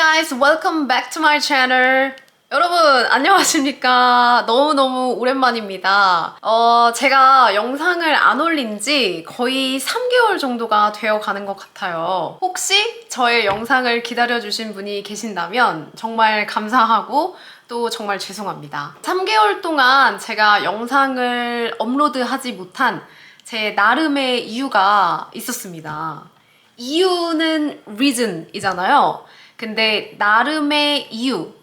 guys, welcome back to my channel. 여러분 안녕하십니까? 너무너무 오랜만입니다. 제가 영상을 안 올린 지 거의 3개월 정도가 되어 가는 것 같아요. 혹시 저의 영상을 기다려주신 분이 계신다면 정말 감사하고 또 정말 죄송합니다. 3개월 동안 제가 영상을 업로드하지 못한 제 나름의 이유가 있었습니다. 이유는 reason이잖아요. 근데 나름의 이유는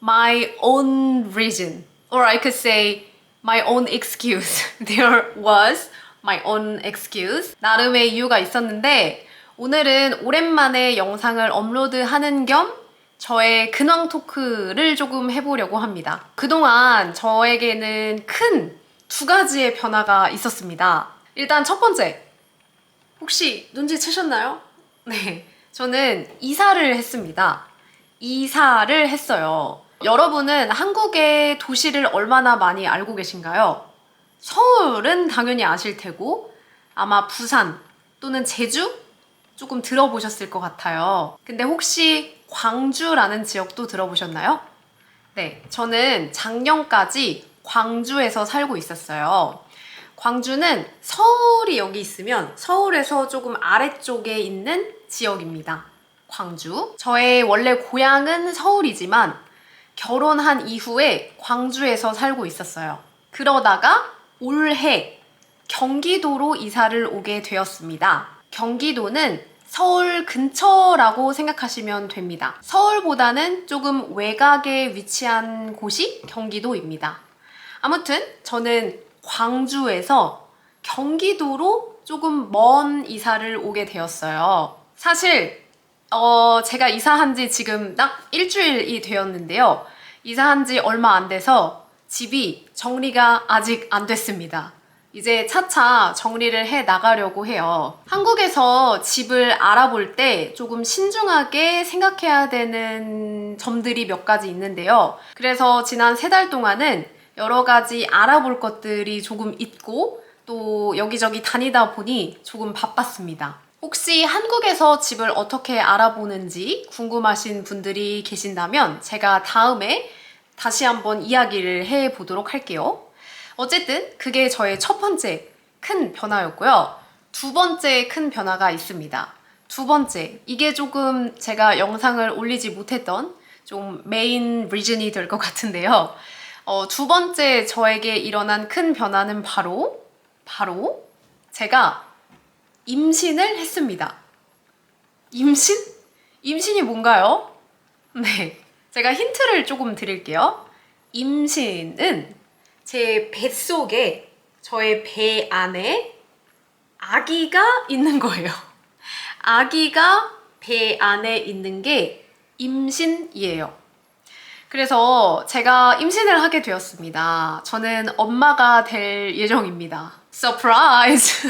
my own reason, or I could say my own excuse. There was my own excuse. 나름의 이유가 있었는데 오늘은 오랜만에 영상을 업로드하는 겸 저의 근황 토크를 조금 해보려고 합니다. 그동안 저에게는 큰 두 가지의 변화가 있었습니다. 일단 첫 번째, 혹시 눈치채셨나요? 네, 저는 이사를 했습니다. 이사를 했어요. 여러분은 한국의 도시를 얼마나 많이 알고 계신가요? 서울은 당연히 아실 테고 아마 부산 또는 제주 조금 들어보셨을 것 같아요. 근데 혹시 광주라는 지역도 들어보셨나요? 네, 저는 작년까지 광주에서 살고 있었어요. 광주는 서울이 여기 있으면 서울에서 조금 아래쪽에 있는 지역입니다. 광주. 저의 원래 고향은 서울이지만 결혼한 이후에 광주에서 살고 있었어요. 그러다가 올해 경기도로 이사를 오게 되었습니다. 경기도는 서울 근처라고 생각하시면 됩니다. 서울보다는 조금 외곽에 위치한 곳이 경기도입니다. 아무튼 저는 광주에서 경기도로 조금 먼 이사를 오게 되었어요. 사실 제가 이사한 지 지금 딱 일주일이 되었는데요. 이사한 지 얼마 안 돼서 집이 정리가 아직 안 됐습니다. 이제 차차 정리를 해 나가려고 해요. 한국에서 집을 알아볼 때 조금 신중하게 생각해야 되는 점들이 몇 가지 있는데요. 그래서 지난 3달 동안은 여러 가지 알아볼 것들이 조금 있고 또 여기저기 다니다 보니 조금 바빴습니다. 혹시 한국에서 집을 어떻게 알아보는지 궁금하신 분들이 계신다면 제가 다음에 다시 한번 이야기를 해보도록 할게요. 어쨌든 그게 저의 첫 번째 큰 변화였고요. 두 번째 큰 변화가 있습니다. 두 번째, 이게 조금 제가 영상을 올리지 못했던 좀 메인 리즌이 될 것 같은데요. 두 번째 저에게 일어난 큰 변화는 바로 제가 임신을 했습니다. 임신? 임신이 뭔가요? 네, 제가 힌트를 조금 드릴게요. 임신은 제 뱃속에, 저의 배 안에 아기가 있는 거예요. 아기가 배 안에 있는 게 임신이에요. 그래서 제가 임신을 하게 되었습니다. 저는 엄마가 될 예정입니다. 서프라이즈!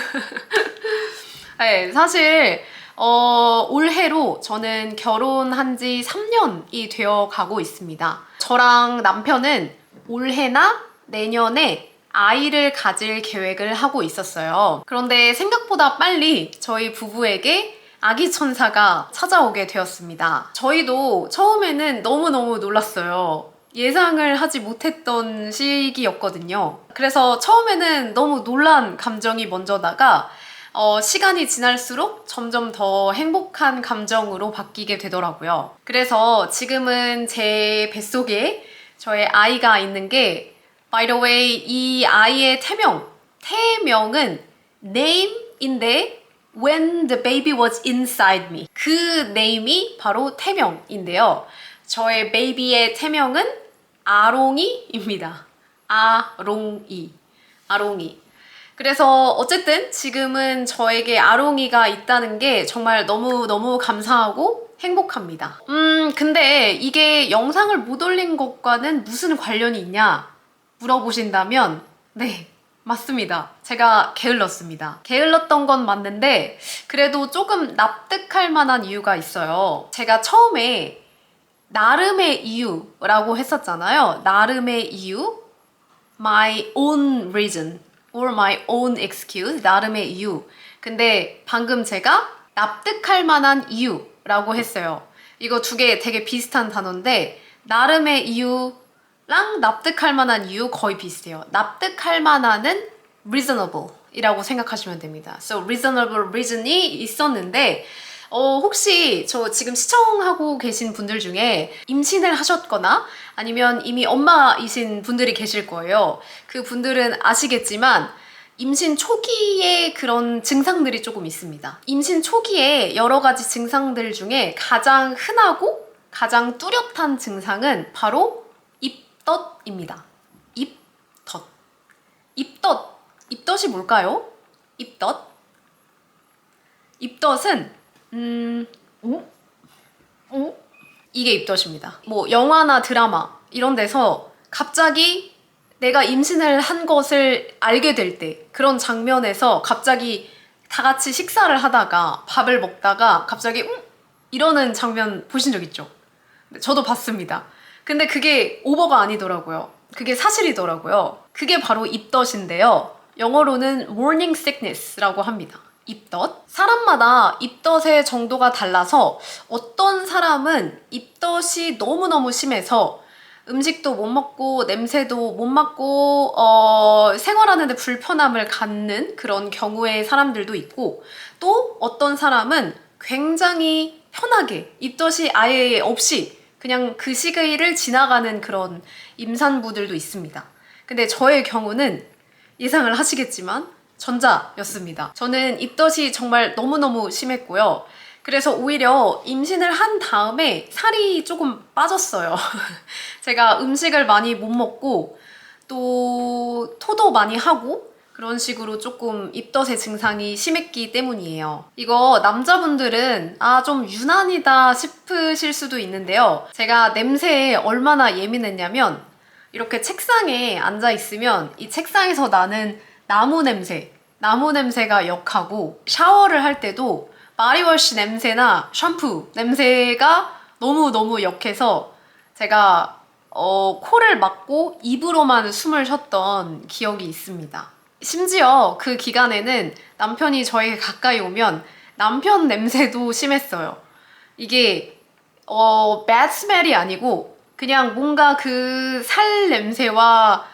네, 사실 올해로 저는 결혼한 지 3년이 되어 가고 있습니다. 저랑 남편은 올해나 내년에 아이를 가질 계획을 하고 있었어요. 그런데 생각보다 빨리 저희 부부에게 아기 천사가 찾아오게 되었습니다. 저희도 처음에는 너무너무 놀랐어요. 예상을 하지 못했던 시기였거든요. 그래서 처음에는 너무 놀란 감정이 먼저다가 시간이 지날수록 점점 더 행복한 감정으로 바뀌게 되더라고요. 그래서 지금은 제 뱃속에 저의 아이가 있는 게 by the way, 이 아이의 태명은 name인데 when the baby was inside me. 그 name이 바로 태명인데요. 저의 베이비의 태명은 아롱이입니다. 아롱이. 그래서 어쨌든 지금은 저에게 아롱이가 있다는 게 정말 너무너무 감사하고 행복합니다. 근데 이게 영상을 못 올린 것과는 무슨 관련이 있냐 물어보신다면 네, 맞습니다. 제가 게을렀습니다. 게을렀던 건 맞는데 그래도 조금 납득할 만한 이유가 있어요. 제가 처음에 나름의 이유라고 했었잖아요. 나름의 이유, my own reason or my own excuse, 나름의 이유. 근데 방금 제가 납득할 만한 이유라고 했어요. 이거 두 개 되게 비슷한 단어인데 나름의 이유랑 납득할 만한 이유 거의 비슷해요. 납득할 만한은 reasonable 이라고 생각하시면 됩니다. So reasonable reason이 있었는데 혹시 저 지금 시청하고 계신 분들 중에 임신을 하셨거나 아니면 이미 엄마이신 분들이 계실 거예요. 그 분들은 아시겠지만 임신 초기에 그런 증상들이 조금 있습니다. 임신 초기에 여러 가지 증상들 중에 가장 흔하고 가장 뚜렷한 증상은 바로 입덧입니다. 입덧. 입덧이 뭘까요? 입덧은 이게 입덧입니다. 뭐 영화나 드라마 이런 데서 갑자기 내가 임신을 한 것을 알게 될 때 그런 장면에서 갑자기 다 같이 식사를 하다가 밥을 먹다가 갑자기 이러는 장면 보신 적 있죠? 저도 봤습니다. 근데 그게 오버가 아니더라고요. 그게 사실이더라고요. 그게 바로 입덧인데요. 영어로는 morning sickness라고 합니다. 입덧. 사람마다 입덧의 정도가 달라서 어떤 사람은 입덧이 너무너무 심해서 음식도 못 먹고 냄새도 못 맡고 생활하는데 불편함을 갖는 그런 경우의 사람들도 있고 또 어떤 사람은 굉장히 편하게 입덧이 아예 없이 그냥 그 시기를 지나가는 그런 임산부들도 있습니다. 근데 저의 경우는 예상을 하시겠지만 전자였습니다. 저는 입덧이 정말 너무너무 심했고요. 그래서 오히려 임신을 한 다음에 살이 조금 빠졌어요. 제가 음식을 많이 못 먹고 또 토도 많이 하고 그런 식으로 조금 입덧의 증상이 심했기 때문이에요. 이거 남자분들은 좀 유난이다 싶으실 수도 있는데요. 제가 냄새에 얼마나 예민했냐면 이렇게 책상에 앉아 있으면 이 책상에서 나는 나무 냄새가 역하고 샤워를 할 때도 바디워시 냄새나 샴푸 냄새가 너무너무 역해서 제가 코를 막고 입으로만 숨을 쉬었던 기억이 있습니다. 심지어 그 기간에는 남편이 저에게 가까이 오면 남편 냄새도 심했어요. 이게 bad smell이 아니고 그냥 뭔가 그 살 냄새와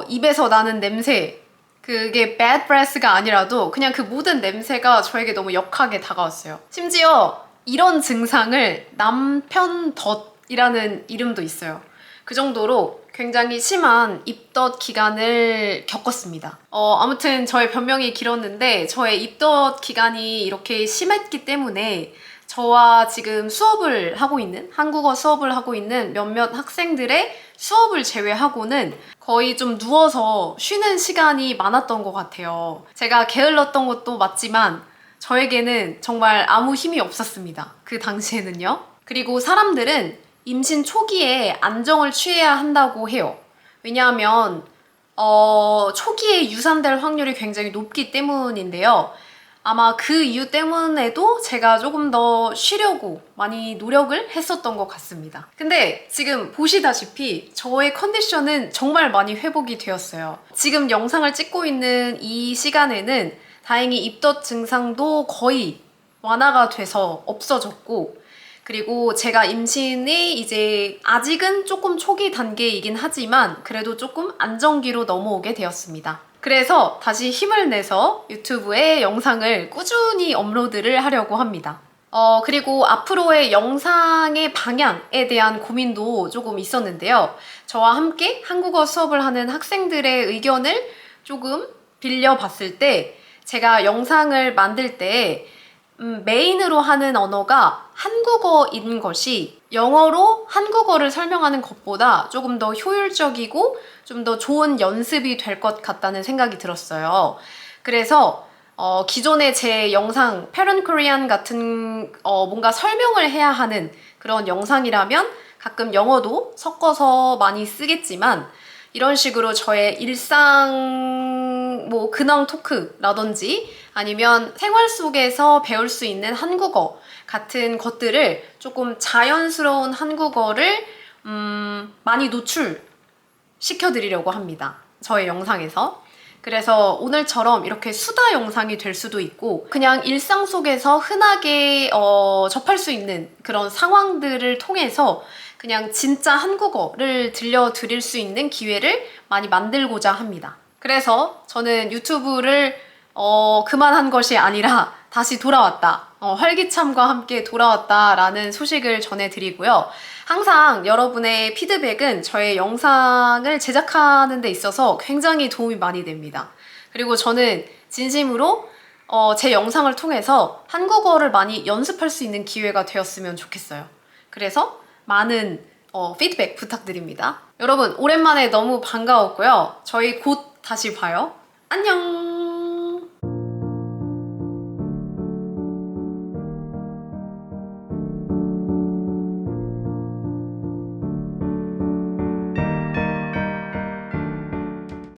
입에서 나는 냄새 그게 bad breath가 아니라도 그냥 그 모든 냄새가 저에게 너무 역하게 다가왔어요. 심지어 이런 증상을 남편덧이라는 이름도 있어요. 그 정도로 굉장히 심한 입덧 기간을 겪었습니다. 아무튼 저의 변명이 길었는데 저의 입덧 기간이 이렇게 심했기 때문에 저와 지금 수업을 하고 있는 한국어 수업을 하고 있는 몇몇 학생들의 수업을 제외하고는 거의 좀 누워서 쉬는 시간이 많았던 것 같아요. 제가 게을렀던 것도 맞지만 저에게는 정말 아무 힘이 없었습니다. 그 당시에는요. 그리고 사람들은 임신 초기에 안정을 취해야 한다고 해요. 왜냐하면 초기에 유산될 확률이 굉장히 높기 때문인데요. 아마 그 이유 때문에도 제가 조금 더 쉬려고 많이 노력을 했었던 것 같습니다. 근데 지금 보시다시피 저의 컨디션은 정말 많이 회복이 되었어요. 지금 영상을 찍고 있는 이 시간에는 다행히 입덧 증상도 거의 완화가 돼서 없어졌고 그리고 제가 임신이 이제 아직은 조금 초기 단계이긴 하지만 그래도 조금 안정기로 넘어오게 되었습니다. 그래서 다시 힘을 내서 유튜브에 영상을 꾸준히 업로드를 하려고 합니다. 그리고 앞으로의 영상의 방향에 대한 고민도 조금 있었는데요. 저와 함께 한국어 수업을 하는 학생들의 의견을 조금 빌려봤을 때 제가 영상을 만들 때 메인으로 하는 언어가 한국어인 것이 영어로 한국어를 설명하는 것보다 조금 더 효율적이고 좀 더 좋은 연습이 될 것 같다는 생각이 들었어요. 그래서 기존의 제 영상 Parent Korean 같은 뭔가 설명을 해야 하는 그런 영상이라면 가끔 영어도 섞어서 많이 쓰겠지만 이런 식으로 저의 일상 뭐 근황 토크라든지 아니면 생활 속에서 배울 수 있는 한국어 같은 것들을 조금 자연스러운 한국어를 많이 노출시켜드리려고 합니다. 저의 영상에서. 그래서 오늘처럼 이렇게 수다 영상이 될 수도 있고 그냥 일상 속에서 흔하게 접할 수 있는 그런 상황들을 통해서 그냥 진짜 한국어를 들려드릴 수 있는 기회를 많이 만들고자 합니다. 그래서 저는 유튜브를 그만한 것이 아니라 다시 돌아왔다. 활기참과 함께 돌아왔다라는 소식을 전해드리고요. 항상 여러분의 피드백은 저의 영상을 제작하는 데 있어서 굉장히 도움이 많이 됩니다. 그리고 저는 진심으로 제 영상을 통해서 한국어를 많이 연습할 수 있는 기회가 되었으면 좋겠어요. 그래서 많은 피드백 부탁드립니다. 여러분 오랜만에 너무 반가웠고요. 저희 곧 다시 봐요. 안녕!